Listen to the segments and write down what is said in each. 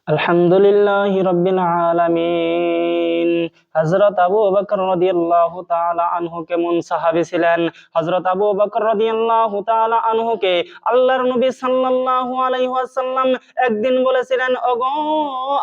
আলহামদুলিল্লাহি রাব্বিল আলামিন। হযরত আবু বকর রাদিয়াল্লাহু তাআলা আনহু কেমন সাহাবী ছিলেন। হযরত আবু বকর রাদিয়াল্লাহু তাআলা আনহুকে আল্লাহর নবী সাল্লাল্লাহু আলাইহি ওয়াসাল্লাম একদিন বলেছিলেন, ওগো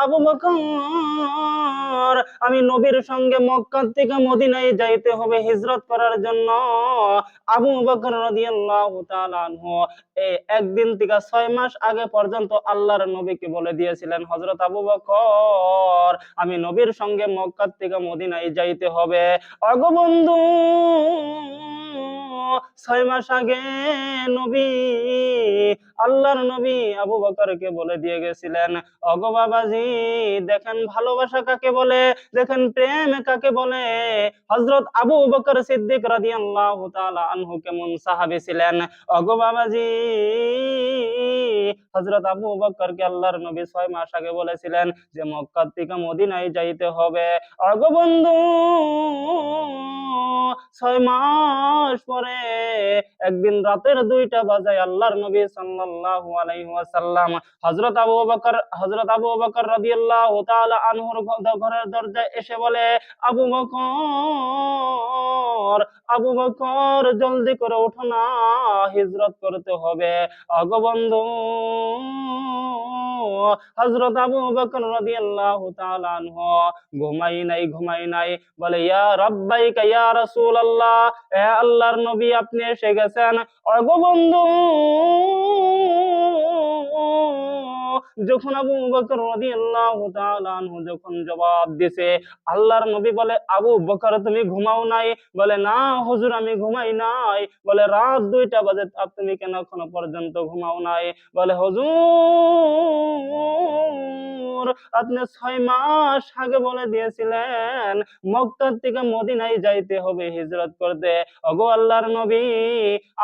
আবু বকর, আমি নবীর সঙ্গে মক্কা থেকে মদিনায় যাইতে হবে হিজরত করার জন্য। আবু বকর রাদিয়াল্লাহু তাআলা আনহু এই একদিন থেকে ৬ মাস আগে পর্যন্ত আল্লাহর নবীকে বলে দিয়েছিলেন, হযরত আবু বকর, আমি নবীর সঙ্গে মক্কা থেকে মদিনায় যাইতে হবে। ওগো বন্ধু, ৬ মাস আগে নবী, আল্লাহর নবী আবু বকরকে বলে দিয়ে গেছিলেন, ওগো বাবাজি, দেখেন ভালোবাসা কাকে বলে, দেখেন প্রেম কাকে বলে। হযরত আবু বকর সিদ্দিক রাদিয়াল্লাহু তাআলা আনহু কেমন সাহাবী ছিলেন। ওগো বাবাজি, হযরত আবু বকরকে আল্লাহর নবী ৬ মাস আগে বলেছিলেন যে মক্কা থেকে মদিনায় যাইতে হবে। ওগো বন্ধু, ৬ মাস পরে একদিন রাতের ২টা বাজায় আল্লাহর নবী সাল্লাল্লাহু আলাইহি ওয়াসাল্লাম হযরত আবু বকর রাদিয়াল্লাহু তাআলা আনহুর ঘরের দরজায় এসে বলে, আবু বকর, আবু বকর, জলদি করে ওঠো না, হিজরত করতে হবে। ওগো বন্ধু, হযরত আবু বকর রাদিয়াল্লাহু তাআলা আনহু ঘুমাই নাই, বলে, ইয়া রাব্বাইকা ইয়া রাসূলুল্লাহ, হে আল্লাহর নবী, আপনি এসে গেছেন। ওগো বন্ধু, যখন আবু বকর রাদিয়াল্লাহু তাআলা আনহু যখন জবাব দিছে, আল্লাহর নবী বলে, আবু বকর, তুমি ঘুমাও নাই? বলে, না হুজুর, আমি ঘুমাই নাই। বলে, রাত ২টা বাজে, তুমি কেন এখনো পর্যন্ত ঘুমাও নাই? বলে, হুজুর, আপনি ৬ মাস আগে বলে দিয়েছিলেন মক্কা থেকে মদিনায় যাইতে হবে হিজরত করতে। ওগো আল্লাহর নবী,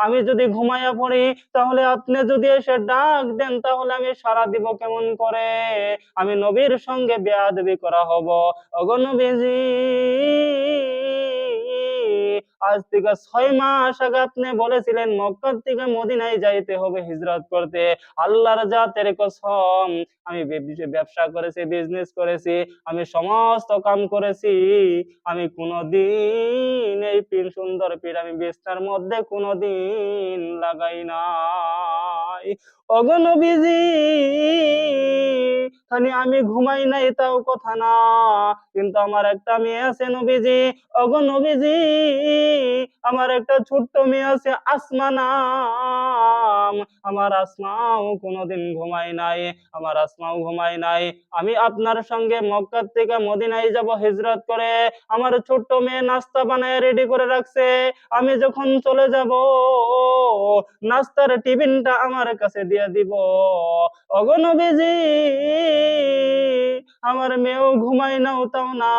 আমি যদি ঘুমাইয়া পড়ি, তাহলে আপনি যদি এসে ডাক দেন, তাহলে আমি সাড়া দিব কেমন করে? আমি নবীর সঙ্গে বেয়াদবি করা হব। ওগো নবীজি, আজ থেকে ৬ মাস আগে আপনি বলেছিলেন মক্কা থেকে মদিনায় যাইতে হবে হিজরত করতে। আল্লাহর জাতের কসম, আমি ব্যবসা করেছি, বিজনেস করেছি, আমি সমস্ত কাম করেছি, আমি কোনদিন এই সুন্দর পীর আমি বিছনার মধ্যে কোনদিন লাগাই নাই। ওগো নবীজি, খালি আমি ঘুমাই নাই তাও কথা না, কিন্তু আমার একটা মেয়ে আছে নবীজি। ওগো নবীজি, আমার একটা ছোট্ট মেয়ে আছে, আসমা নাম। আমার আসমাও কোনোদিন ঘুমায় নাই, আমার আসমাও ঘুমায় নাই। আমি আপনার সঙ্গে মক্কা থেকে মদিনায় যাব হিজরত করে। আমার ছোট্ট মেয়ে নাস্তা বানায় রেডি করে রাখছে। আমি যখন চলে যাব, নাস্তার টিফিনটা আমার কাছে দিয়ে দিব। ওগো নবীজি, আমার মেয়েও ঘুমায় নাও তাও না,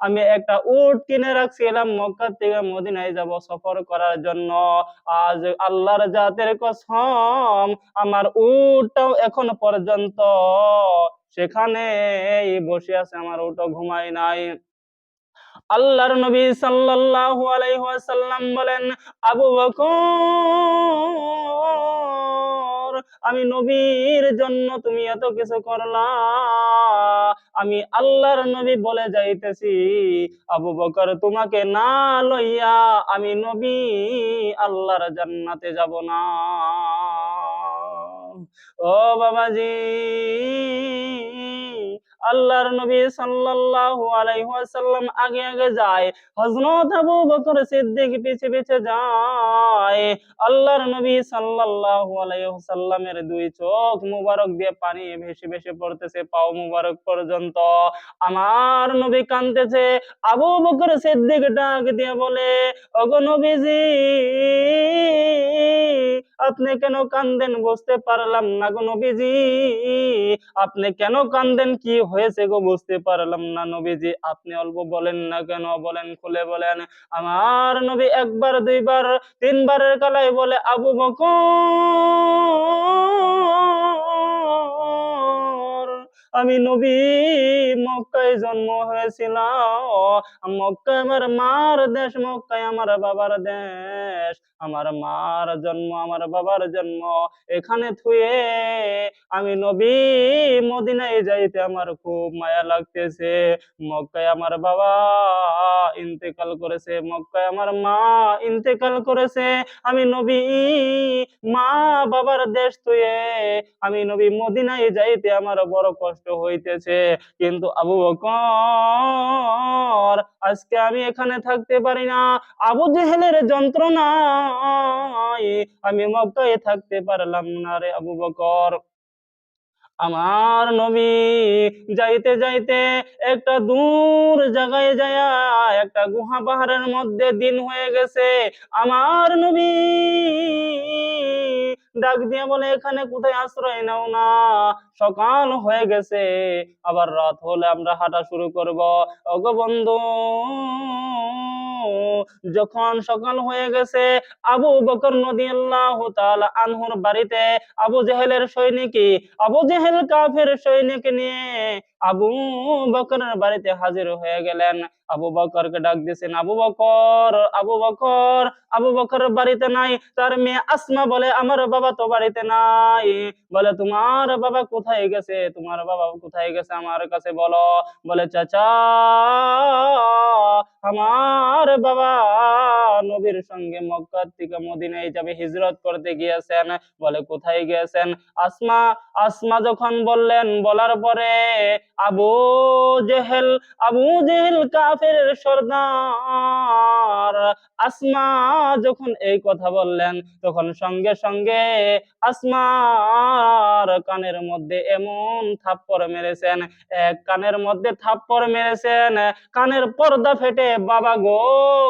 আমি একটা উট কিনে রাখছিলাম মক্কা থেকে মদিনায় যাব সফর করার জন্য। আজ আল্লাহর জাতের কসম, আমার উটটাও এখনো পর্যন্ত সেখানেই বসে আছে, আমার উটও ঘুমায় নাই। আল্লাহর নবী সাল্লাল্লাহু আলাইহি ওয়াসাল্লাম বলেন, আবু বকর, আমি নবীর জন্য তুমি এত কিছু করলা, আমি আল্লাহর নবী বলে যাইতেছি, আবু বকর, তোমাকে না লইয়া আমি নবী আল্লাহর জান্নাতে যাব না। ও বাবাজি, আল্লাহর নবী সাল্লাল্লাহু আলাইহি ওয়াসাল্লাম আগে আগে যায়, হযরত আবু বকর সিদ্দিক পিছে পিছে যায়। আল্লাহর নবী সাল্লাল্লাহু আলাইহি ওয়াসাল্লামের ২ চোখ মুবারক দিয়ে পানি ভেসে ভেসে পড়তেছে পাও মুবারক পর্যন্ত। আমার নবী কাঁদতেছে। আবু বকর সিদ্দিক ডাক দিয়ে বলে, ওগো নবীজি, আপনি কেন কান্দেন বুঝতে পারলাম না গো নবীজি, আপনি কেন কান্দেন, কি হয়েছে গো বুঝতে পারলাম না নবীজি, আপনি অল্প বলেন না কেন, বলেন, খুলে বলেন। আমার নবী ১ বার ২ বার ৩ বারের কালায় বলে, আবু বকর, আমি নবী মক্কায় জন্ম হয়েছিলাম, মক্কায় আমার মার দেশ, মক্কায় আমার বাবার দেশ, আমার মার জন্ম, আমার বাবার জন্ম এখানে থুয়ে আমি নবী মদিনায় যাইতে আমার খুব মায়া লাগতেছে। মক্কায় আমার বাবা ইন্তেকাল করেছে, মক্কায় আমার মা ইন্তেকাল করেছে, আমি নবী মা বাবার দেশ থুয়ে আমি নবী মদিনায় যাইতে আমার বড় কষ্ট হইতেছে। কিন্তু আবু বকর আজকে আমি এখানে থাকতে পারি না, আবু জেহেলের যন্ত্রণায় আমি মক্কায় থাকতে পারলাম না রে আবু বকর। আমার নবী যাইতে যাইতে একটা দূর জায়গায় যায়া একটা গুহা পাহাড়ের মধ্যে দিন হয়ে গেছে। আমার নবী ডাক দিয়ে বলে, এখানে কোথায় আশ্রয় নাও না, সকাল হয়ে গেছে, আবার রাত হলে আমরা হাঁটা শুরু করব। ওগো বন্ধু, যখন সকাল হয়ে গেছে আবু বকর রাদিয়াল্লাহু তাআলা আনহুর বাড়িতে আবু জেহেলের সৈনিকই, আবু জেহেল কাফের সৈনিক নিয়ে আবু বকরের বাড়িতে হাজির হয়ে গেলেন। আবু বকরকে ডাক দিয়েছেন, আবু বকর, আবু বকর। আবু বকর বাড়িতে নাই। তার মেয়ে আসমা বলে, আমার বাবা তো বাড়িতে নাই। বলে, তোমার বাবা কোথায় গেছে, তোমার বাবা কোথায় গেছে আমার কাছে বলো। বলে, চাচা আমার বাবা নবীর সঙ্গে মক্কা থেকে মদিনায় যাবে, হিজরত করতে গিয়েছেন। বলে, কোথায় গিয়েছেন? আসমা আসমা যখন বললেন, বলার পরে আবু জেহেল, আবু জেহেল কাফের সর্দার আসমা যখন এই কথা বললেন, তখন সঙ্গে সঙ্গে আসমার কানের মধ্যে এমন থাপ্পড় মেরেছেন, এক কানের মধ্যে থাপ্পড় মেরেছেন, কানের পর্দা ফেটে বাবা গো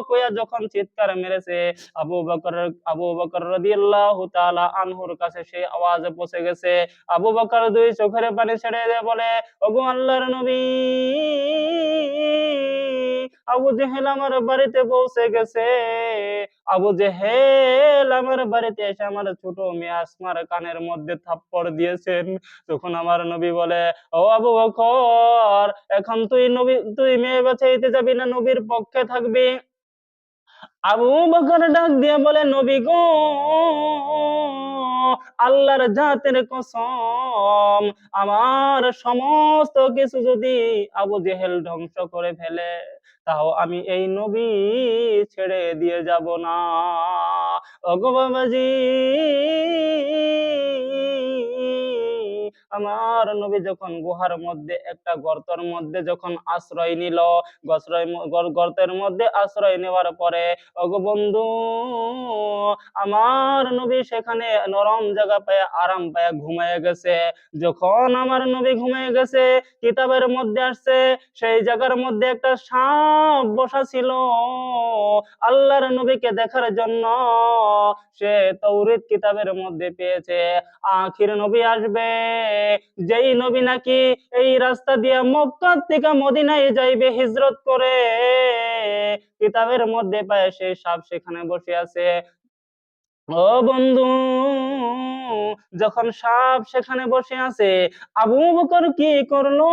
কইয়া যখন চিৎকার মেরেছে, আবু বকর রাদিয়াল্লাহু তাআলা আনহুর কাছে সেই আওয়াজ পৌঁছে গেছে। আবু বকর দুই চোখের পানি ছেড়ে দিয়ে বলে, ওগো আল্লাহর নবী, আবু জেহেল আমার বাড়িতে পৌঁছে গেছে। আবু জেহেল আমার বাড়িতে এসে আমার ছোট মেয়ে আসমার কানের মধ্যে থাপ্পড় দিয়েছেন। তখন আমার নবী বলে, ও আবু বকর, এখন তুই মেয়ে বাঁচাইতে যাবি না নবীর পক্ষে থাকবি? আবু বকর ডাক দিয়ে বলে, নবী গো, আল্লাহর জাতের কসম, আমার সমস্ত কিছু যদি আবু জেহেল ধ্বংস করে ফেলে, তাও আমি এই নবী ছেড়ে দিয়ে যাব না। ওগো বাবাজি, আমার নবী যখন গুহার মধ্যে একটা গর্তের মধ্যে যখন আশ্রয় নিল, গর্তের মধ্যে আশ্রয় নেওয়ার পরে ওগো বন্ধু, আমার নবী সেখানে নরম জায়গা পায় আরাম পায় ঘুমায় গেছে। যখন আমার নবী ঘুমিয়ে গেছে, কিতাবের মধ্যে আসছে সেই জায়গার মধ্যে একটা সাপ বসা ছিল। আল্লাহর নবীকে দেখার জন্য সে তাওরীত কিতাবের মধ্যে পেয়েছে আখির নবী আসবে, যেই নবী নাকি এই রাস্তা দিয়ে মক্কা থেকে মদিনায় যাইবে হিজরত করে। কিতাবের মধ্যে পায় সেই সাপ সেখানে বসে আছে। ও বন্ধু, যখন সাপ সেখানে বসে আছে, আবু বকর কি করলো?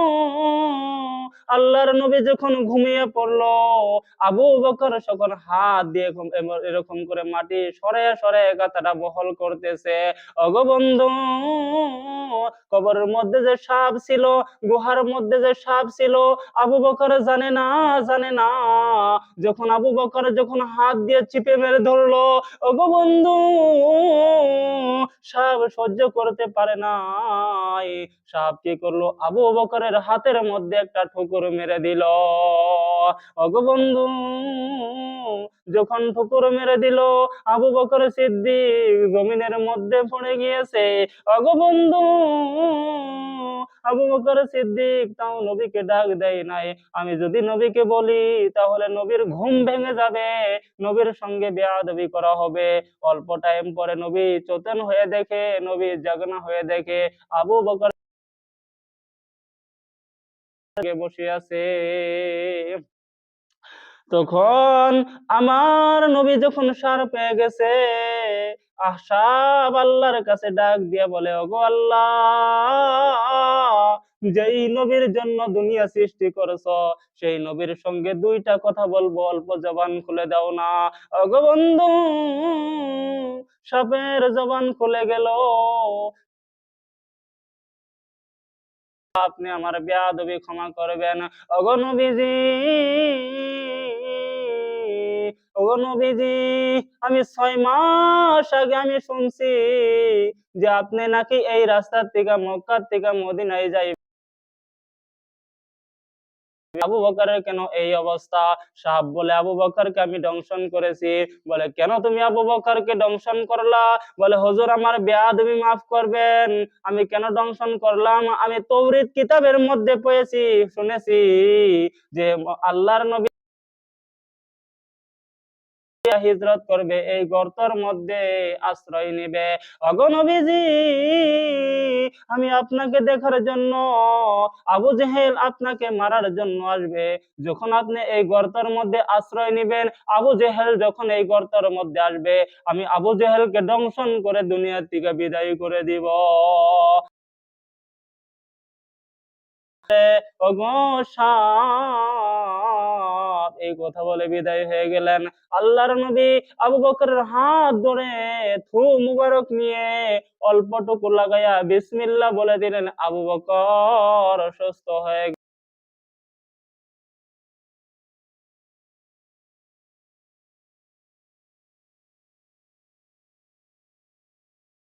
আল্লাহর নবী যখন ঘুমিয়ে পড়লো, আবু বকর তখন হাত দিয়ে এরকম করে মাটি সরে সরে গাথাটা বহল করতেছে। ওগো বন্ধু, কবরের মধ্যে যে সাপ ছিল, গুহার মধ্যে যে সাপ ছিল, আবু বকর জানে না, জানে না। যখন আবু বকর যখন হাত দিয়ে চিপে মেরে ধরলো, ওগো বন্ধু, সাপ সহ্য করতে পারে নাই। সাপ কি করলো? আবু বকরের হাতের মধ্যে একটা ঠুকুর মেরে দিল। ওগো বন্ধু, যখন ঠুকুর মেরে দিল, আবু বকর সিদ্দিক জমিনের মধ্যে পড়ে গিয়েছে। ওগো বন্ধু, আবু বকর সিদ্দিক তাও নবীকে ডাক দেয় নাই। আমি যদি নবীকে বলি তাহলে নবীর ঘুম ভেঙে যাবে, নবীর সঙ্গে বেয়াদবি করা হবে। অল্প টাইম পরে নবী চোতেন হয়ে দেখে, নবী জাগনা হয়ে দেখে আবু বকর বসে আছে। তখন আমার নবী যখন সার পেয়ে গেছে, সাপ আল্লাহর কাছে ডাক দিয়ে বলে, ওগো আল্লাহ, যেই নবীর জন্য দুনিয়া সৃষ্টি করেছো, সেই নবীর সঙ্গে দুইটা কথা বলবো, অল্প জবান খুলে দাও না। ওগো বন্ধু, সাপের জবান খুলে গেল, আপনি আমার বেয়াদবি ক্ষমা করবেন। ওগো নবীজি, ওগো নবীজি, আমি 6 মাস আগে আমি শুনছি যে আপনি নাকি এই রাস্তার থেকে, মক্কার থেকে মদিনায় যাই। আবু বকরের কেন এই অবস্থা? সাহাব বলে, আবু বকরকে আমি দংশন করেছি। বলে, কেন তুমি আবু বকরকে দংশন করলা? বলে, হুজুর আমার বেয়াদবি মাফ করবেন, আমি কেন দংশন করলাম? আমি তৌরাত কিতাবের মধ্যে পড়েছি, শুনেছি যে আল্লাহর নবী হিজরত করবে, এই গর্তের মধ্যে আশ্রয় নিবে। ওগো নবীজি, আমি আপনাকে দেখার জন্য, আবু জেহেল আপনাকে মারার জন্য আসবে। যখন আপনি এই গর্তের মধ্যে আশ্রয় নিবেন, আবু জেহেল যখন এই গর্তের মধ্যে আসবে, আমি আবু জেহেলকে দংশন করে দুনিয়া থেকে বিদায় করে দিব। ওগো সাপ, এই কথা বলে বিদায় হয়ে গেলেন। আল্লাহর নবী আবু বকরের হাত ধরে থু মুবারক নিয়ে অল্পটুকু লাগাইয়া বিসমিল্লাহ বলে দিলেন, আবু বকর সুস্থ হয়ে